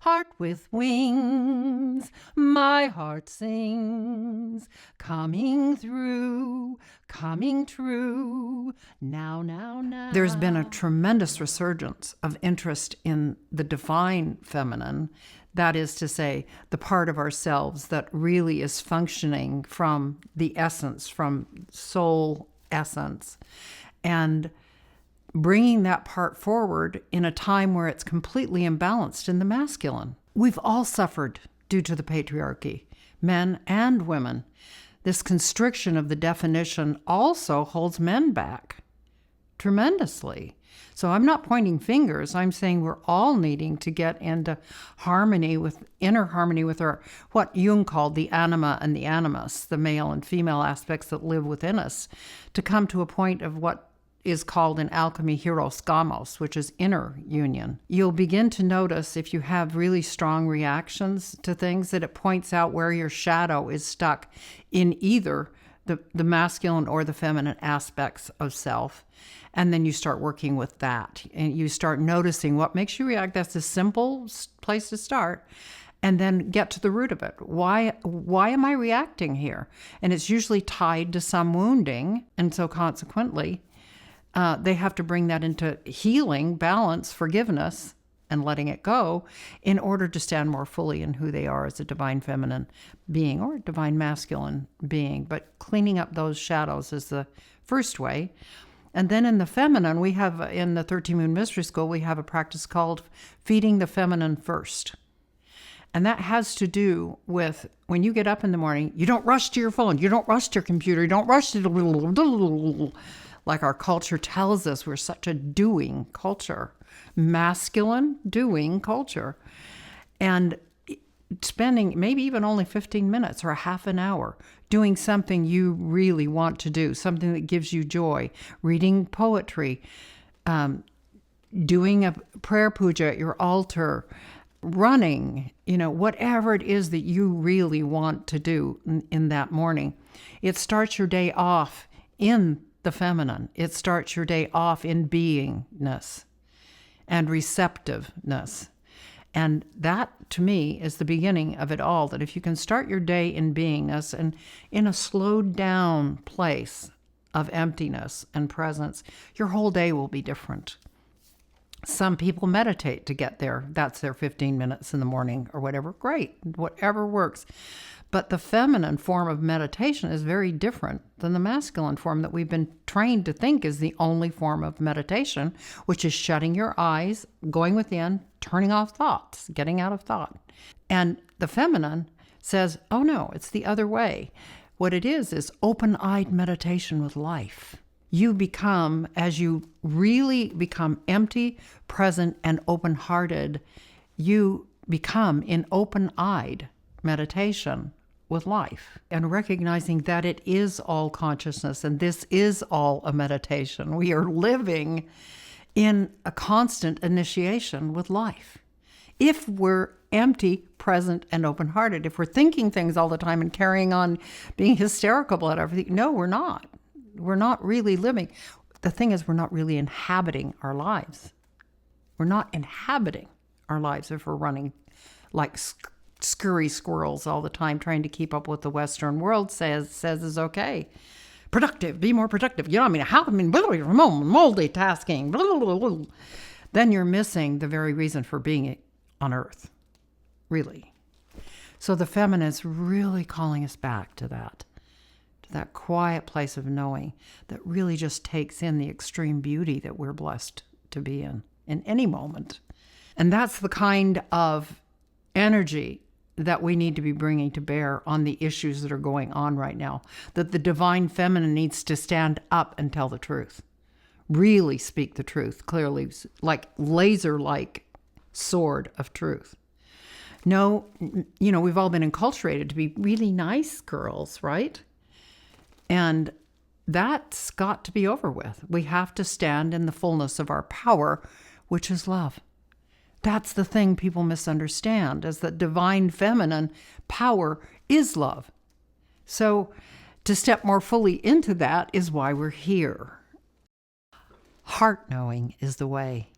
Heart with wings, my heart sings, coming through, coming true, now, now, now. There's been a tremendous resurgence of interest in the divine feminine, that is to say, the part of ourselves that really is functioning from the essence, from soul essence, and bringing that part forward in a time where it's completely imbalanced in the masculine. We've all suffered due to the patriarchy, men and women. This constriction of the definition also holds men back tremendously. So I'm not pointing fingers. I'm saying we're all needing to get into inner harmony with our, what Jung called the anima and the animus, the male and female aspects that live within us, to come to a point of what is called in alchemy hieros gamos, which is inner union. You'll begin to notice, if you have really strong reactions to things, that it points out where your shadow is stuck in either the masculine or the feminine aspects of self. And then you start working with that. And you start noticing what makes you react. That's a simple place to start. And then get to the root of it. Why am I reacting here? And it's usually tied to some wounding. And so consequently, they have to bring that into healing, balance, forgiveness, and letting it go in order to stand more fully in who they are as a divine feminine being or a divine masculine being. But cleaning up those shadows is the first way. And then in the feminine, we have, in the 13 Moon Mystery School, we have a practice called feeding the feminine first. And that has to do with when you get up in the morning, you don't rush to your phone, you don't rush to your computer, you don't rush to like our culture tells us. We're such a doing culture, masculine doing culture. And spending maybe even only 15 minutes or a half an hour doing something you really want to do, something that gives you joy, reading poetry, doing a prayer puja at your altar, running, whatever it is that you really want to do in that morning. It starts your day off in the feminine. It starts your day off in beingness and receptiveness. And that, to me, is the beginning of it all, that if you can start your day in beingness and in a slowed down place of emptiness and presence, your whole day will be different. Some people meditate to get there. That's their 15 minutes in the morning or whatever. Great, whatever works. But the feminine form of meditation is very different than the masculine form that we've been trained to think is the only form of meditation, which is shutting your eyes, going within, turning off thoughts, getting out of thought. And the feminine says, oh no, it's the other way. What it is open-eyed meditation with life. You become, as you really become empty, present, and open-hearted, you become in open-eyed meditation with life, and recognizing that it is all consciousness and this is all a meditation. We are living in a constant initiation with life. If we're empty, present, and open-hearted, if we're thinking things all the time and carrying on being hysterical about everything, no, we're not. We're not really living. The thing is, we're not really inhabiting our lives. We're not inhabiting our lives if we're running like scurry squirrels all the time, trying to keep up with the Western world says is okay. Productive, be more productive. Multitasking. Then you're missing the very reason for being on Earth, really. So the feminine is really calling us back to that quiet place of knowing that really just takes in the extreme beauty that we're blessed to be in any moment. And that's the kind of energy that we need to be bringing to bear on the issues that are going on right now, that the divine feminine needs to stand up and tell the truth, really speak the truth clearly, like laser-like sword of truth. No, we've all been enculturated to be really nice girls, right? And that's got to be over with. We have to stand in the fullness of our power, which is love. That's the thing people misunderstand, is that divine feminine power is love. So to step more fully into that is why we're here. Heart knowing is the way.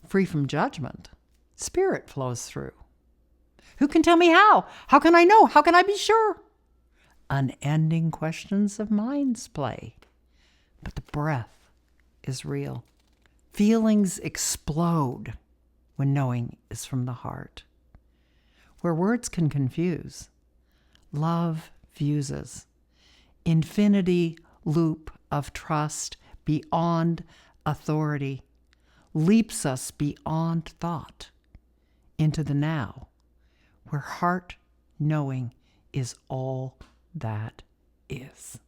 Free from judgment. Spirit flows through. Who can tell me how? How can I know? How can I be sure? Unending questions of mind's play. But the breath is real. Feelings explode when knowing is from the heart. Where words can confuse, love fuses. Infinity loop of trust beyond authority leaps us beyond thought into the now, where heart knowing is all that is.